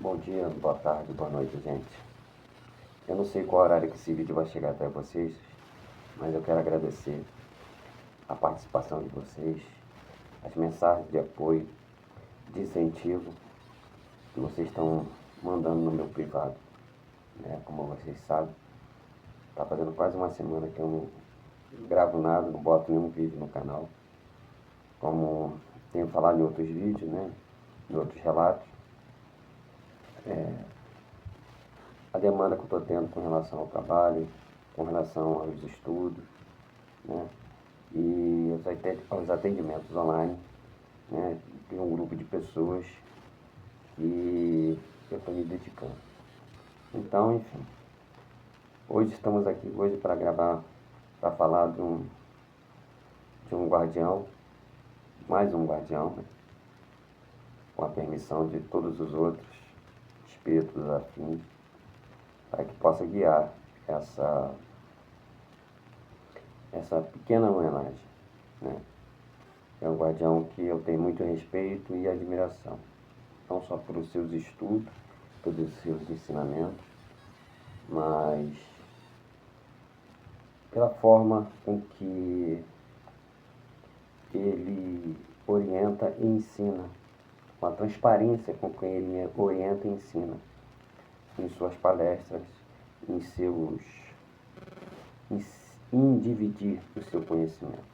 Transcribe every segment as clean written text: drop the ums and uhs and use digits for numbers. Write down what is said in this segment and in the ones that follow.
Bom dia, boa tarde, boa noite, gente. Eu não sei qual horário que esse vídeo vai chegar até vocês, mas eu quero agradecer a participação de vocês, as mensagens de apoio, de incentivo que vocês estão mandando no meu privado. Como vocês sabem, está fazendo quase uma semana que eu não gravo nada, não boto nenhum vídeo no canal. Como tenho falado em outros vídeos, em outros relatos, a demanda que eu estou tendo com relação ao trabalho, com relação aos estudos, e aos atendimentos online, de um grupo de pessoas que eu estou me dedicando. Então, enfim, hoje estamos aqui para gravar, para falar de um guardião, mais um guardião, com a permissão de todos os outros espíritos afins, para que possa guiar essa pequena homenagem. É um guardião que eu tenho muito respeito e admiração, não só pelos seus estudos, pelos seus ensinamentos, mas pela forma com que ele orienta e ensina, com a transparência com que ele orienta e ensina em suas palestras, em dividir o seu conhecimento.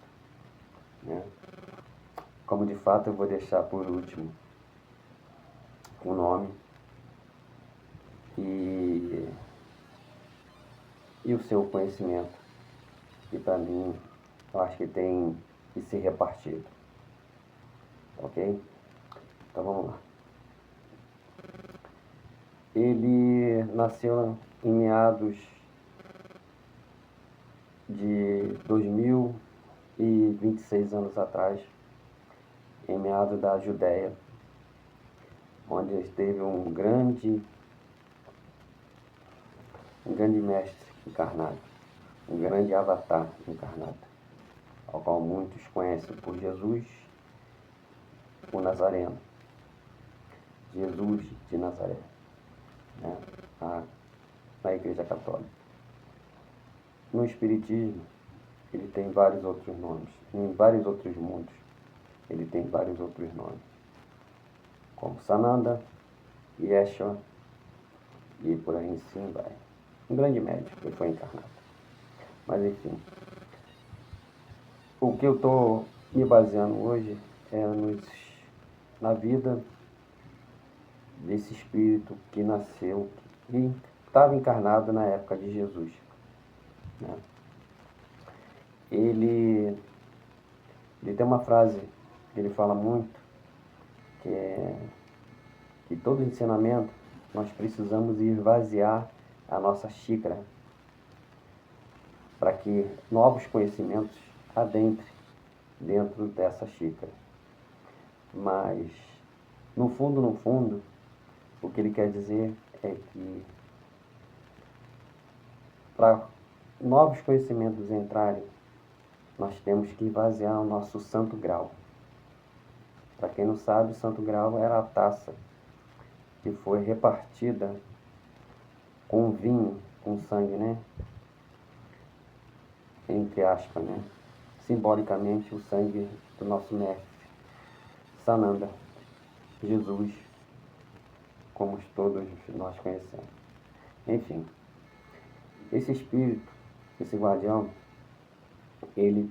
Como de fato eu vou deixar por último o nome e o seu conhecimento, que para mim eu acho que tem que ser repartido. Ok? Então vamos lá. Ele nasceu em meados de 2026 anos atrás, em meados da Judéia, onde esteve um grande mestre encarnado, um grande avatar encarnado, ao qual muitos conhecem por Jesus, o Nazareno, Jesus de Nazaré, na Igreja Católica. No Espiritismo, ele tem vários outros nomes. Em vários outros mundos, ele tem vários outros nomes, como Sananda, Yeshua, e por aí sim vai. Um grande médico que foi encarnado. Mas enfim, o que eu estou me baseando hoje é na vida desse espírito que nasceu e estava encarnado na época de Jesus. Ele tem uma frase que ele fala muito, que é que todo ensinamento nós precisamos esvaziar a nossa xícara para que novos conhecimentos adentrem dentro dessa xícara. Mas, no fundo, o que ele quer dizer é que para novos conhecimentos entrarem, nós temos que esvaziar o nosso santo grau. Para quem não sabe, o santo grau era a taça que foi repartida com vinho, com sangue, entre aspas, simbolicamente o sangue do nosso mestre Sananda, Jesus, como todos nós conhecemos. Enfim, esse espírito, esse guardião, ele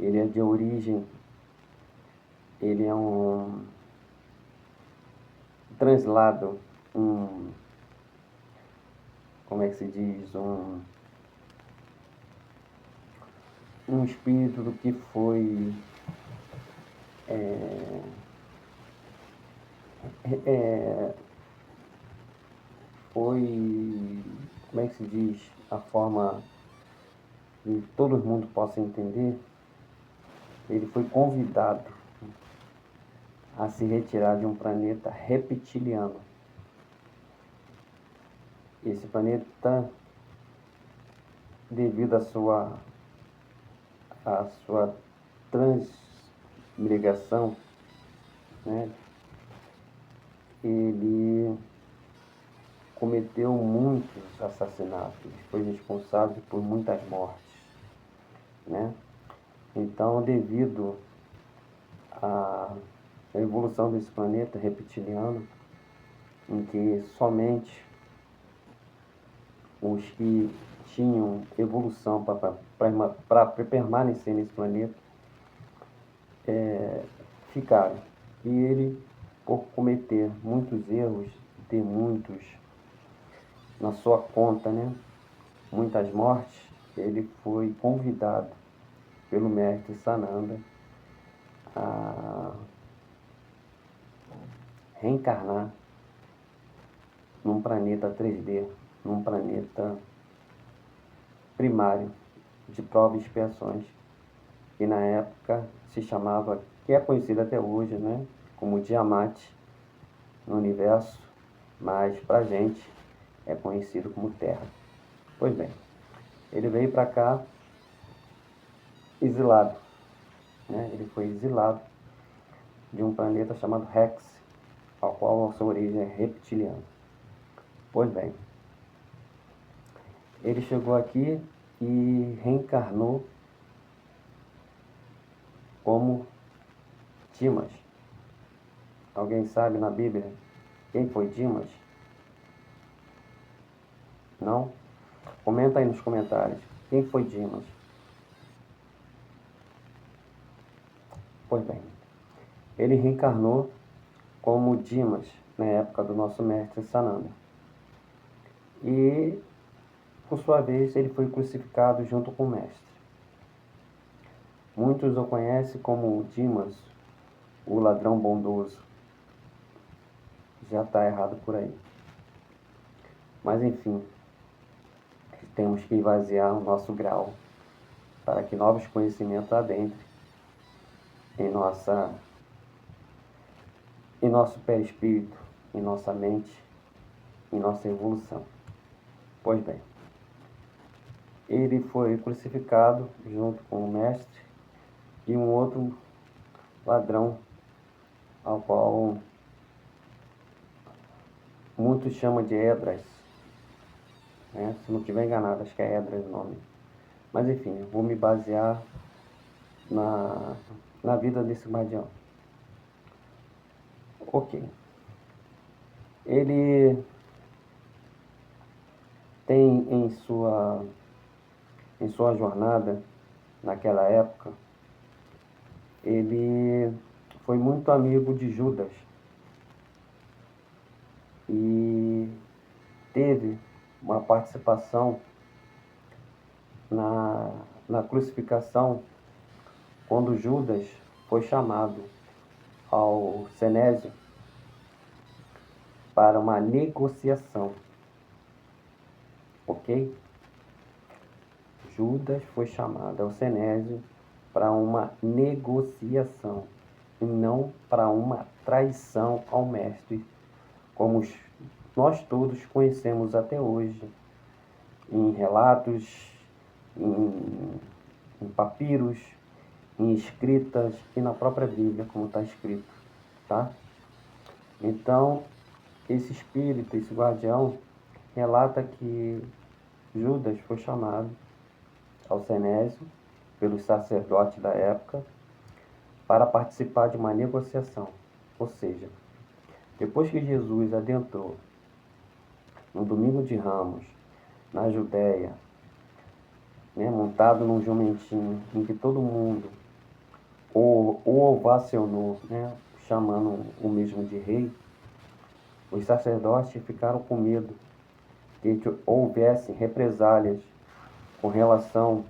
é de origem, ele é um translado, como é que se diz, um espírito do que foi como é que se diz, a forma que todo mundo possa entender. Ele foi convidado a se retirar de um planeta reptiliano. Esse planeta, devido à sua transmigração, ele cometeu muitos assassinatos, foi responsável por muitas mortes, né? Então, devido à evolução desse planeta reptiliano, em que somente os que tinham evolução para permanecer nesse planeta ficaram. E ele, por cometer muitos erros, ter muitos na sua conta, né? Muitas mortes, ele foi convidado pelo mestre Sananda a reencarnar num planeta 3D, num planeta primário de provas e expiações, que na época se chamava, que é conhecido até hoje, né, como Tiamat no universo, mas pra gente é conhecido como Terra. Pois bem, ele veio para cá exilado, né? Ele foi exilado de um planeta chamado Rex, ao qual a sua origem é reptiliana. Pois bem, ele chegou aqui e reencarnou como Dimas. Alguém sabe na Bíblia quem foi Dimas? Não? Comenta aí nos comentários. Quem foi Dimas? Pois bem, ele reencarnou como Dimas na época do nosso mestre Sananda. E, por sua vez, ele foi crucificado junto com o mestre. Muitos o conhecem como Dimas, o ladrão bondoso. Já está errado por aí. Mas enfim, temos que esvaziar o nosso grau para que novos conhecimentos adentrem em nosso perispírito, em nossa mente, em nossa evolução. Pois bem, ele foi crucificado junto com o mestre e um outro ladrão, ao qual muitos chamam de Edras, né? Se não estiver enganado, acho que é Edras o nome. Mas enfim, eu vou me basear na vida desse guardião. Ok. Ele tem em sua jornada, naquela época, ele foi muito amigo de Judas e teve uma participação na crucificação quando Judas foi chamado ao Cenésio para uma negociação, ok? Judas foi chamado ao Cenésio para uma negociação e não para uma traição ao mestre, como nós todos conhecemos até hoje, em relatos, em papiros, em escritas e na própria Bíblia, como está escrito, tá? Então, esse espírito, esse guardião, relata que Judas foi chamado ao Cenésio pelos sacerdotes da época para participar de uma negociação. Ou seja, depois que Jesus adentrou no domingo de Ramos, na Judéia, né, montado num jumentinho, em que todo mundo o ovacionou, né, chamando o mesmo de rei, os sacerdotes ficaram com medo de que houvesse represálias com relação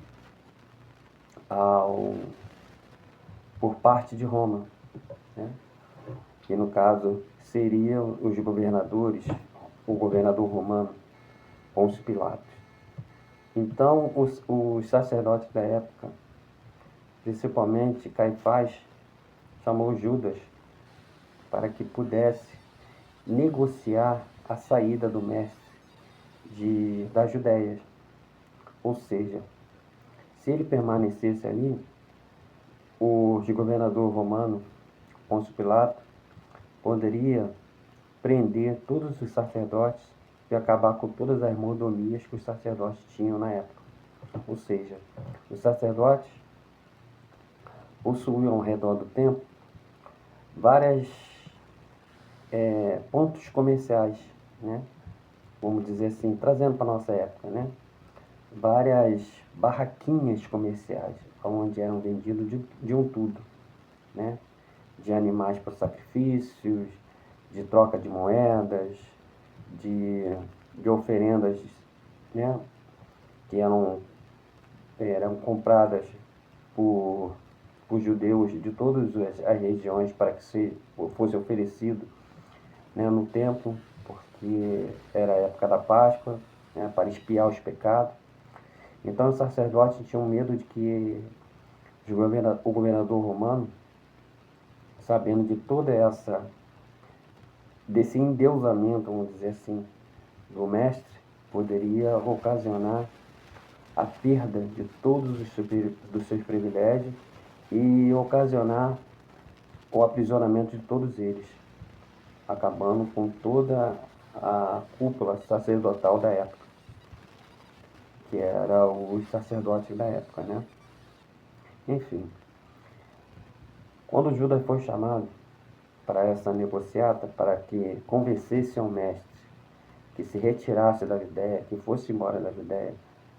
por parte de Roma, né? Que no caso seriam os governadores, o governador romano, Pôncio Pilatos. Então os sacerdotes da época, principalmente Caifás, chamou Judas para que pudesse negociar a saída do mestre da Judéia. Ou seja, se ele permanecesse ali, o governador romano, Pôncio Pilatos, poderia prender todos os sacerdotes e acabar com todas as mordomias que os sacerdotes tinham na época. Ou seja, os sacerdotes possuíam ao redor do templo várias pontos comerciais, né? Vamos dizer assim, trazendo para a nossa época, né? Várias barraquinhas comerciais, onde eram vendidos de um tudo, né? De animais para sacrifícios, de troca de moedas, de oferendas, né? Que eram compradas por judeus de todas as regiões para que fosse oferecido, né, no templo, porque era a época da Páscoa, né, para expiar os pecados. Então os sacerdotes tinham medo de que o governador romano, sabendo de desse endeusamento, vamos dizer assim, do mestre, poderia ocasionar a perda de todos dos seus privilégios e ocasionar o aprisionamento de todos eles, acabando com toda a cúpula sacerdotal da época, que era os sacerdotes da época, né? Enfim, quando Judas foi chamado para essa negociata, para que convencesse ao mestre que se retirasse da Judéia, que fosse embora da Judéia,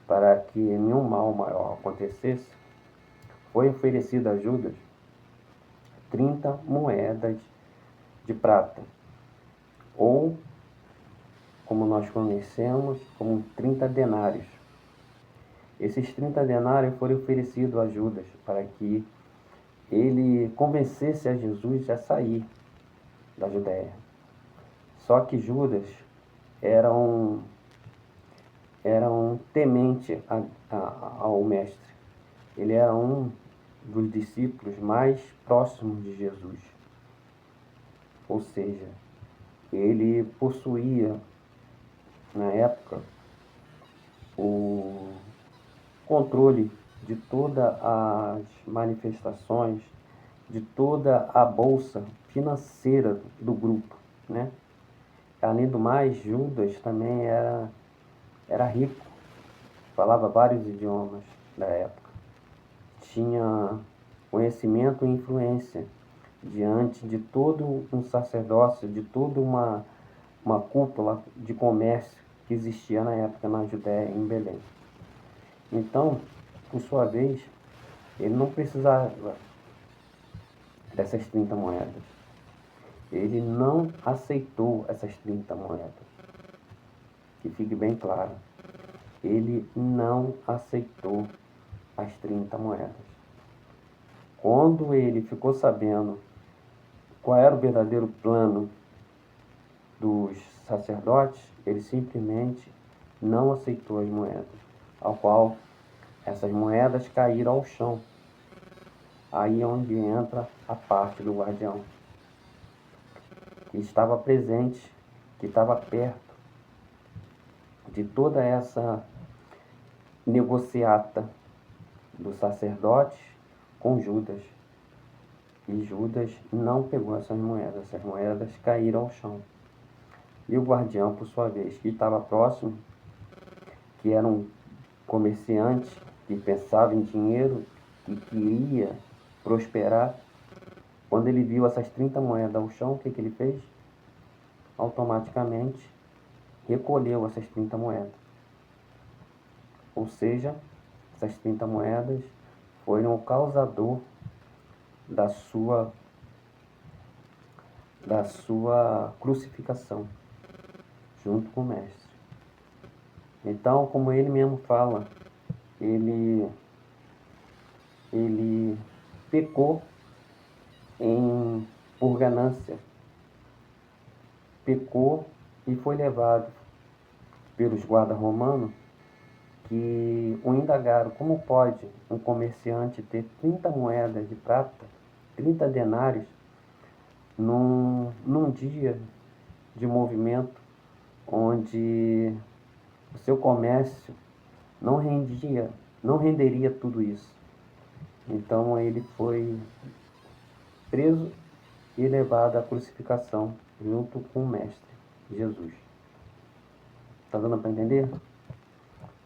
para que nenhum mal maior acontecesse, foi oferecido a Judas 30 moedas de prata, ou, como nós conhecemos, como 30 denários. Esses 30 denários foram oferecidos a Judas para que ele convencesse a Jesus a sair da Judéia. Só que Judas era um temente ao mestre. Ele era um dos discípulos mais próximos de Jesus. Ou seja, ele possuía, na época, o controle de todas as manifestações, de toda a bolsa financeira do grupo, né? Além do mais, Judas também era rico, falava vários idiomas da época, tinha conhecimento e influência diante de todo um sacerdócio, de toda uma cúpula de comércio que existia na época na Judéia, em Belém. Então, por sua vez, ele não precisava dessas 30 moedas. Ele não aceitou essas 30 moedas. Que fique bem claro. Ele não aceitou as 30 moedas. Quando ele ficou sabendo qual era o verdadeiro plano dos sacerdotes, ele simplesmente não aceitou as moedas, ao qual essas moedas caíram ao chão. Aí é onde entra a parte do guardião, que estava presente, que estava perto de toda essa negociata do sacerdote com Judas. E Judas não pegou essas moedas caíram ao chão. E o guardião, por sua vez, que estava próximo, que era um comerciante que pensava em dinheiro e queria prosperar, quando ele viu essas 30 moedas ao chão, o que ele fez? Automaticamente recolheu essas 30 moedas. Ou seja, essas 30 moedas foram o causador da sua crucificação, junto com o mestre. Então, como ele mesmo fala, ele pecou por ganância, pecou e foi levado pelos guardas romanos, que o indagaram: como pode um comerciante ter 30 moedas de prata, 30 denários, num dia de movimento onde o seu comércio não renderia tudo isso. Então ele foi preso e levado à crucificação junto com o Mestre, Jesus. Tá dando para entender?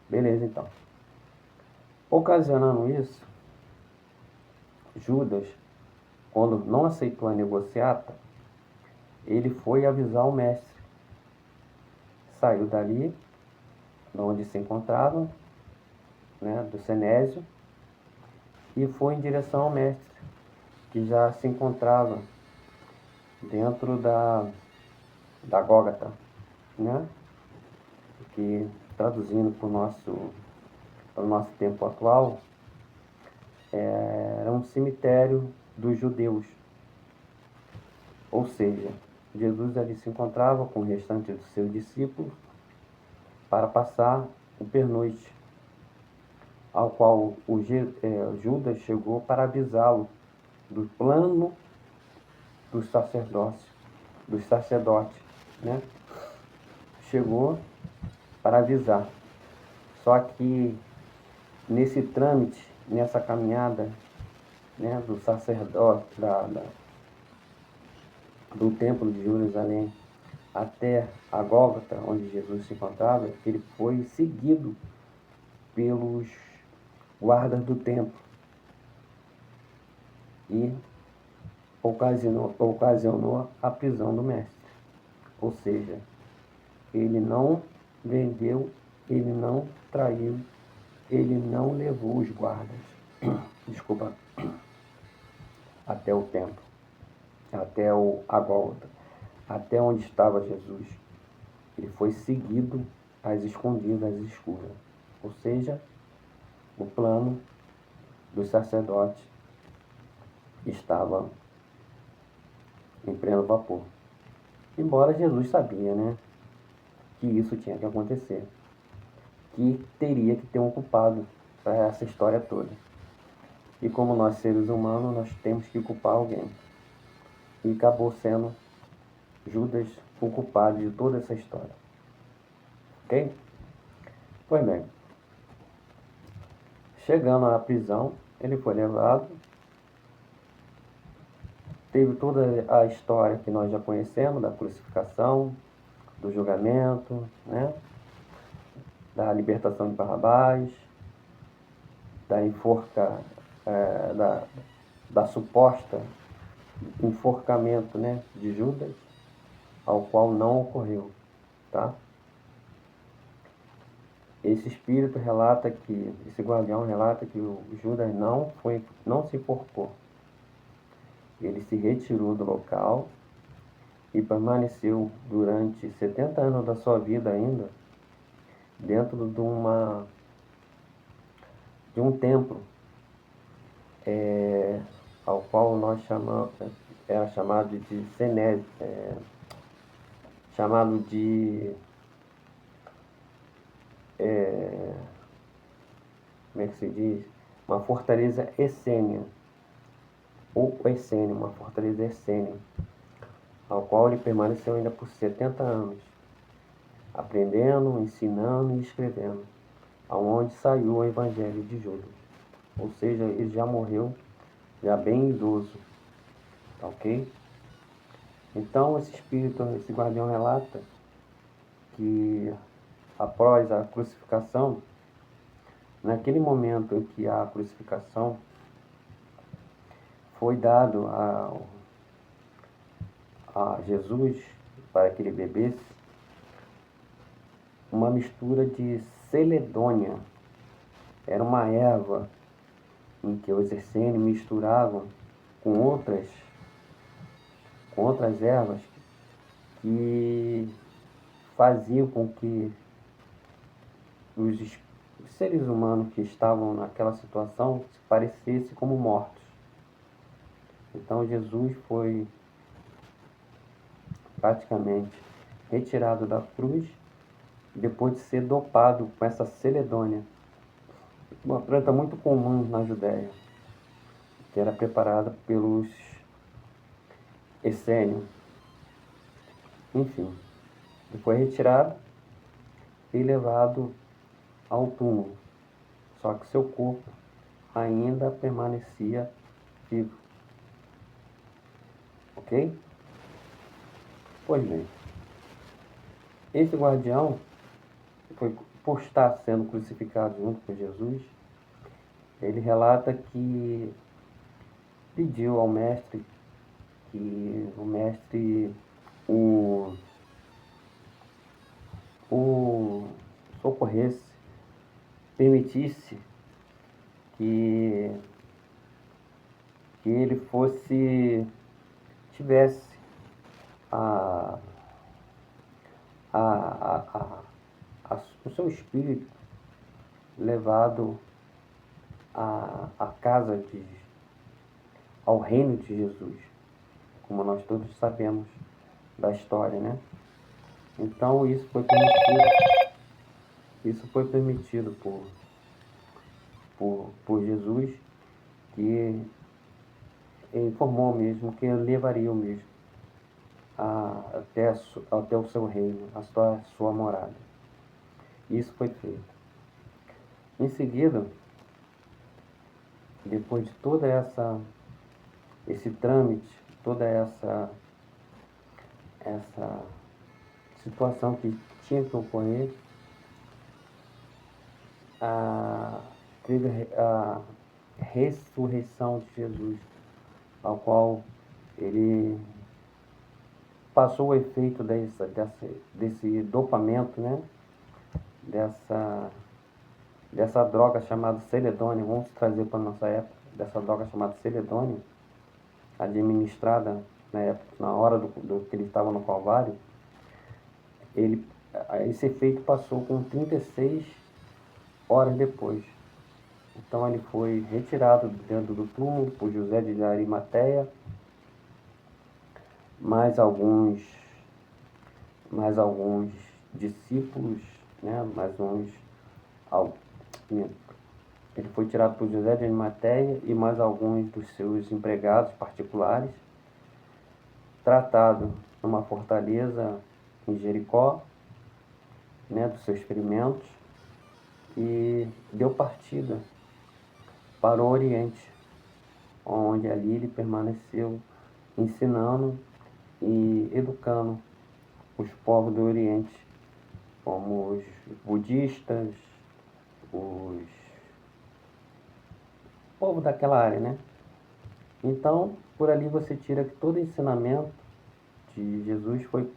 Beleza, então. Ocasionando isso, Judas, quando não aceitou a negociata, ele foi avisar o Mestre. Saiu dali, de onde se encontravam, né, do Cenésio, e foi em direção ao Mestre, que já se encontrava dentro da Gólgota, né? Que, traduzindo para o nosso tempo atual, era um cemitério dos judeus. Ou seja, Jesus ali se encontrava com o restante dos seus discípulos para passar o pernoite, ao qual Judas chegou para avisá-lo do plano dos sacerdotes, né? Chegou para avisar. Só que nesse trâmite, nessa caminhada, né, do sacerdote, do templo de Jerusalém até a Gólgota, onde Jesus se encontrava, ele foi seguido pelos guardas do templo e ocasionou a prisão do mestre. Ou seja, ele não vendeu, ele não traiu, ele não levou os guardas, desculpa, até o templo, até a Gólgota, até onde estava Jesus. Ele foi seguido às escondidas, às escuras. Ou seja, o plano dos sacerdotes estava em pleno vapor. Embora Jesus sabia, né, que isso tinha que acontecer, que teria que ter um culpado para essa história toda. E como nós seres humanos, nós temos que culpar alguém. E acabou sendo Judas o culpado de toda essa história. Ok? Pois bem, chegando à prisão, ele foi levado. Teve toda a história que nós já conhecemos, da crucificação, do julgamento, né? Da libertação de Barrabás, da da suposta enforcamento, né, de Judas, ao qual não ocorreu, tá? Esse guardião relata que o Judas não se enforcou. Ele se retirou do local e permaneceu durante 70 anos da sua vida ainda dentro de um templo, ao qual nós era chamado de Cenésio, chamado de como é que se diz? Uma fortaleza essênia, ou essênia, uma fortaleza essênia, ao qual ele permaneceu ainda por 70 anos, aprendendo, ensinando e escrevendo, aonde saiu o Evangelho de Judas. Ou seja, ele já morreu, já bem idoso, tá ok? Então esse guardião relata que após a crucificação, naquele momento em que a crucificação foi dado a Jesus para que ele bebesse uma mistura de celedônia. Era uma erva em que os essênios misturavam com outras ervas que faziam com que os seres humanos que estavam naquela situação se parecessem como mortos. Então Jesus foi praticamente retirado da cruz depois de ser dopado com essa celedônia, uma planta muito comum na Judéia, que era preparada pelos essênios. Enfim, ele foi retirado e levado ao túmulo, só que seu corpo ainda permanecia vivo. Ok? ok? Pois bem, esse guardião, por estar sendo crucificado junto com Jesus, ele relata que pediu ao mestre que o mestre o socorresse, permitisse que, que ele tivesse a, a, a, o seu espírito levado à casa ao reino de Jesus, como nós todos sabemos da história, né? Então isso foi permitido por Jesus, que informou mesmo que levaria o mesmo até o seu reino, a sua morada. Isso foi feito. Em seguida, depois de toda esse trâmite, toda essa situação que tinha que ocorrer, teve a ressurreição de Jesus, ao qual ele passou o efeito desse dopamento, né? Dessa droga chamada celedônio. Vamos trazer para a nossa época, dessa droga chamada celedônio, administrada na época, na hora do que ele estava no Calvário. Esse efeito passou com 36 horas depois. Então ele foi retirado dentro do túmulo por José de Arimateia, mais alguns discípulos, né? Ele foi tirado por José de Arimateia e mais alguns dos seus empregados particulares, tratado numa fortaleza em Jericó, né, dos seus ferimentos, e deu partida para o Oriente, onde ali ele permaneceu ensinando e educando os povos do Oriente, como os budistas, os povos daquela área, né? Então, por ali você tira que todo o ensinamento de Jesus foi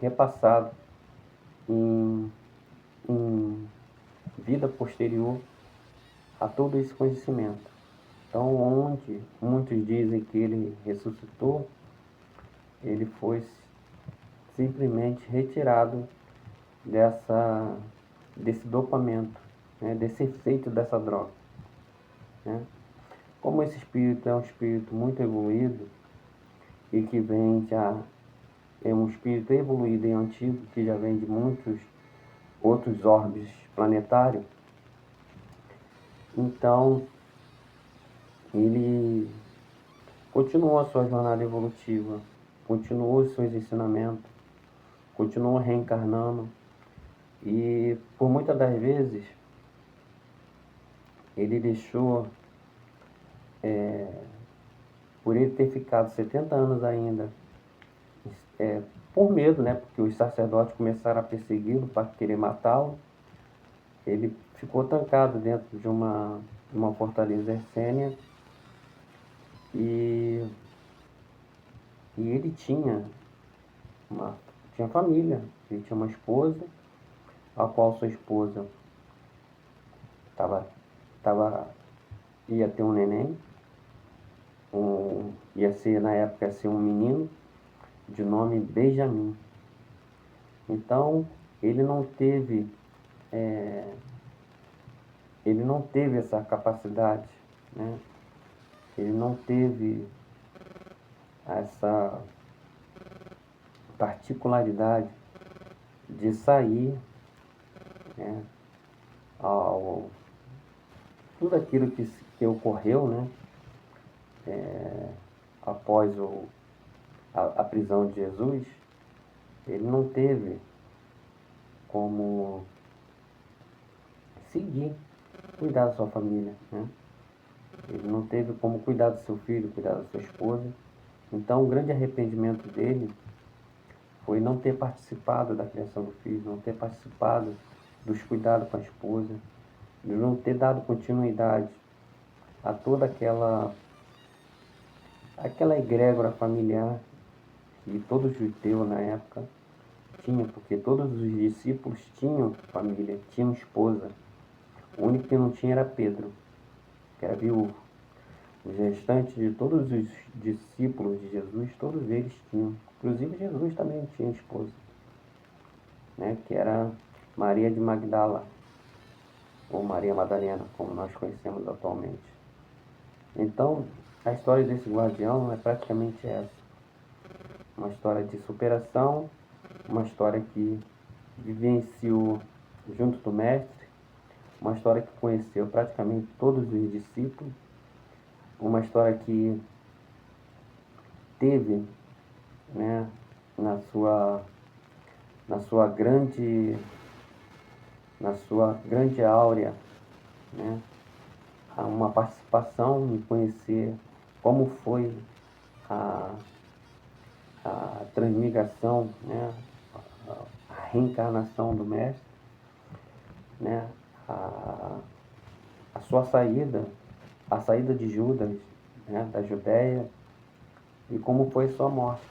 repassado em vida posterior a todo esse conhecimento. Então, onde muitos dizem que ele ressuscitou, ele foi simplesmente retirado desse dopamento, né, desse efeito dessa droga, né? Como esse espírito é um espírito muito evoluído e que vem já, é um espírito evoluído e antigo, que já vem de muitos outros orbes planetários, então ele continuou a sua jornada evolutiva, continuou os seus ensinamentos, continuou reencarnando, e por muitas das vezes ele deixou, por ele ter ficado 70 anos ainda, por medo, né, porque os sacerdotes começaram a persegui-lo para querer matá-lo, ele ficou trancado dentro de uma fortaleza essênia, e ele tinha família, ele tinha uma esposa, a qual sua esposa ia ter um neném, na época ia ser um menino de nome Benjamin. Então ele não teve essa capacidade, né? Ele não teve essa particularidade de sair, né, tudo aquilo que ocorreu, né, após a prisão de Jesus. Ele não teve como seguir, cuidar da sua família, né? Ele não teve como cuidar do seu filho, cuidar da sua esposa, Então, o grande arrependimento dele foi não ter participado da criação do filho, não ter participado dos cuidados com a esposa, de não ter dado continuidade a toda aquela egrégora familiar que todo judeu na época tinha, porque todos os discípulos tinham família, tinham esposa. O único que não tinha era Pedro, que era viúvo. Os restantes de todos os discípulos de Jesus, todos eles tinham. Inclusive Jesus também tinha esposa, né, que era Maria de Magdala, ou Maria Madalena, como nós conhecemos atualmente. Então, a história desse guardião é praticamente essa. Uma história de superação, uma história que vivenciou junto do Mestre, uma história que conheceu praticamente todos os discípulos, uma história que teve, né, na sua grande áurea, né, uma participação em conhecer como foi a, a transmigração, né, a reencarnação do Mestre, né, a sua saída, a saída de Judas, né, da Judéia, e como foi sua morte,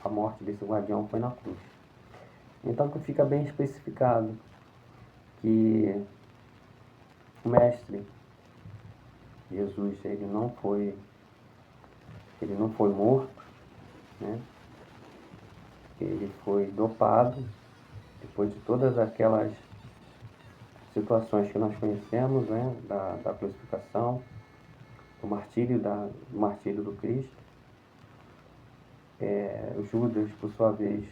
a morte desse guardião foi na cruz. Então que fica bem especificado que o Mestre Jesus, ele não foi morto, né? Ele foi dopado, depois de todas aquelas situações que nós conhecemos, né, da crucificação, do martírio do Cristo. Judas, por sua vez,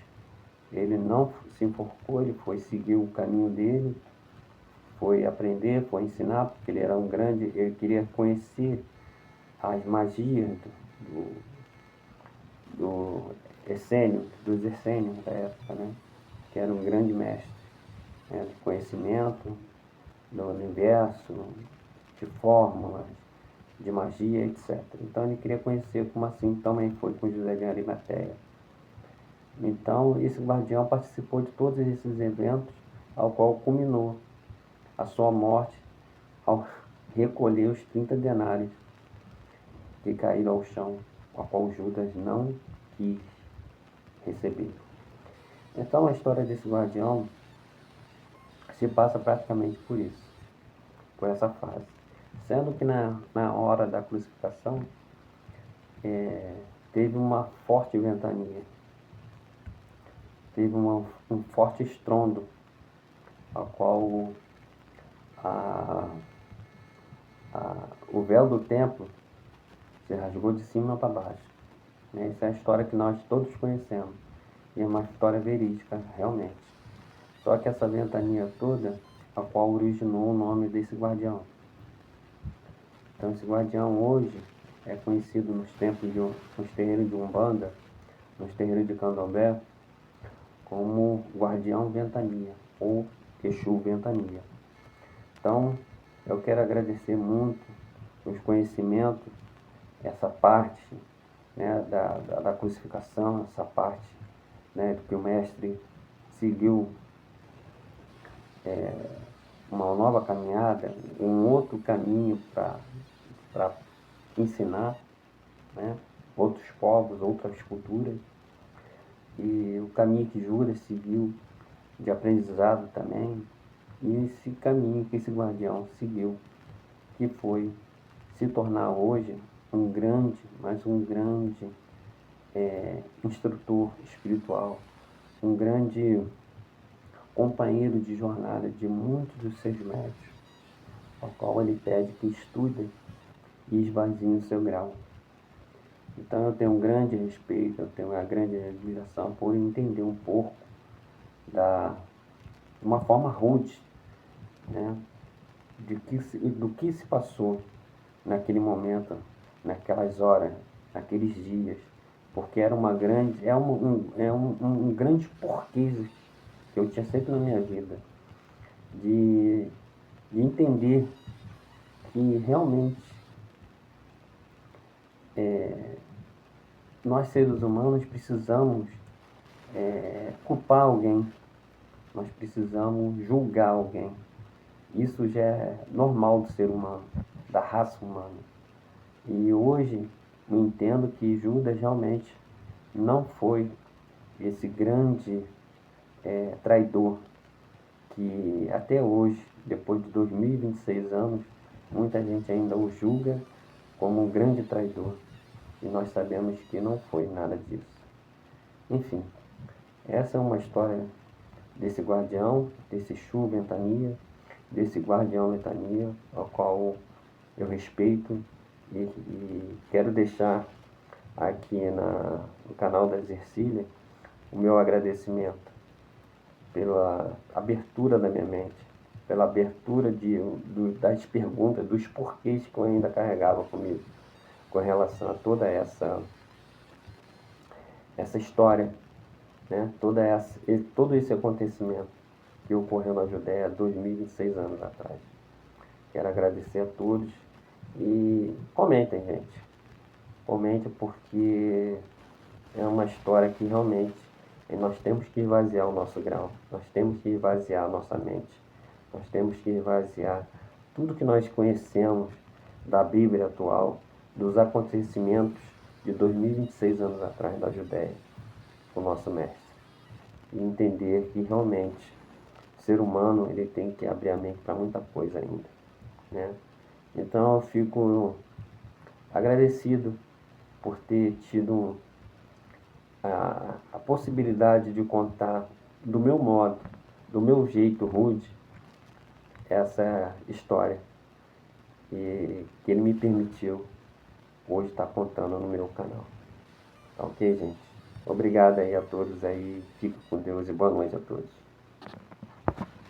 ele não se enforcou, ele foi seguir o caminho dele, foi aprender, foi ensinar, porque ele era ele queria conhecer as magias dos essênios da época, né? Que era um grande mestre, né, de conhecimento do universo, de fórmulas, de magia, etc. Então ele queria conhecer como assim também foi com José de Arimateia. Então esse guardião participou de todos esses eventos, ao qual culminou a sua morte ao recolher os 30 denários que caíram ao chão, a qual Judas não quis receber. Então a história desse guardião se passa praticamente por isso, por essa fase. Sendo que na hora da crucificação teve uma forte ventania, teve um forte estrondo, a qual o véu do templo se rasgou de cima para baixo. Né? Essa é a história que nós todos conhecemos. E é uma história verídica, realmente. Só que essa ventania toda, a qual originou o nome desse guardião. Então esse guardião hoje é conhecido nos terreiros de Umbanda, nos terreiros de Candomblé, como Guardião Ventania, ou Exu Ventania. Então, eu quero agradecer muito os conhecimentos, essa parte, né, da crucificação, essa parte, né, que o Mestre seguiu uma nova caminhada, um outro caminho para ensinar, né, outros povos, outras culturas, e o caminho que Judas seguiu de aprendizado também, e esse caminho que esse guardião seguiu, que foi se tornar hoje um grande instrutor espiritual, um grande companheiro de jornada de muitos dos seus médios, ao qual ele pede que estudem e esvaziem o seu grau. Então eu tenho um grande respeito, eu tenho uma grande admiração por entender um pouco de uma forma rude, né, do que se passou naquele momento, naquelas horas, naqueles dias, porque era um grande porquê que eu tinha sempre na minha vida, de entender que realmente nós seres humanos precisamos culpar alguém, nós precisamos julgar alguém. Isso já é normal do ser humano, da raça humana. E hoje eu entendo que Judas realmente não foi esse grande traidor que até hoje, depois de 2026 anos, muita gente ainda o julga como um grande traidor. E nós sabemos que não foi nada disso. Enfim, essa é uma história desse guardião, desse Exu Ventania, desse guardião Ventania, ao qual eu respeito e quero deixar aqui no canal da Zercília o meu agradecimento pela abertura da minha mente, pela abertura das perguntas, dos porquês que eu ainda carregava comigo, com relação a toda essa história, né? Todo esse acontecimento que ocorreu na Judéia há 2026 anos atrás. Quero agradecer a todos e comentem, gente. Comentem, porque é uma história que realmente nós temos que esvaziar o nosso grau, nós temos que esvaziar a nossa mente, nós temos que esvaziar tudo que nós conhecemos da Bíblia atual, dos acontecimentos de 2026 anos atrás da Judéia, o nosso mestre, e entender que realmente o ser humano ele tem que abrir a mente para muita coisa ainda, né? Então eu fico agradecido por ter tido a possibilidade de contar do meu modo, do meu jeito rude, essa história que ele me permitiu hoje estar contando no meu canal. Tá ok, gente? Obrigado aí a todos aí, fique com Deus e boa noite a todos.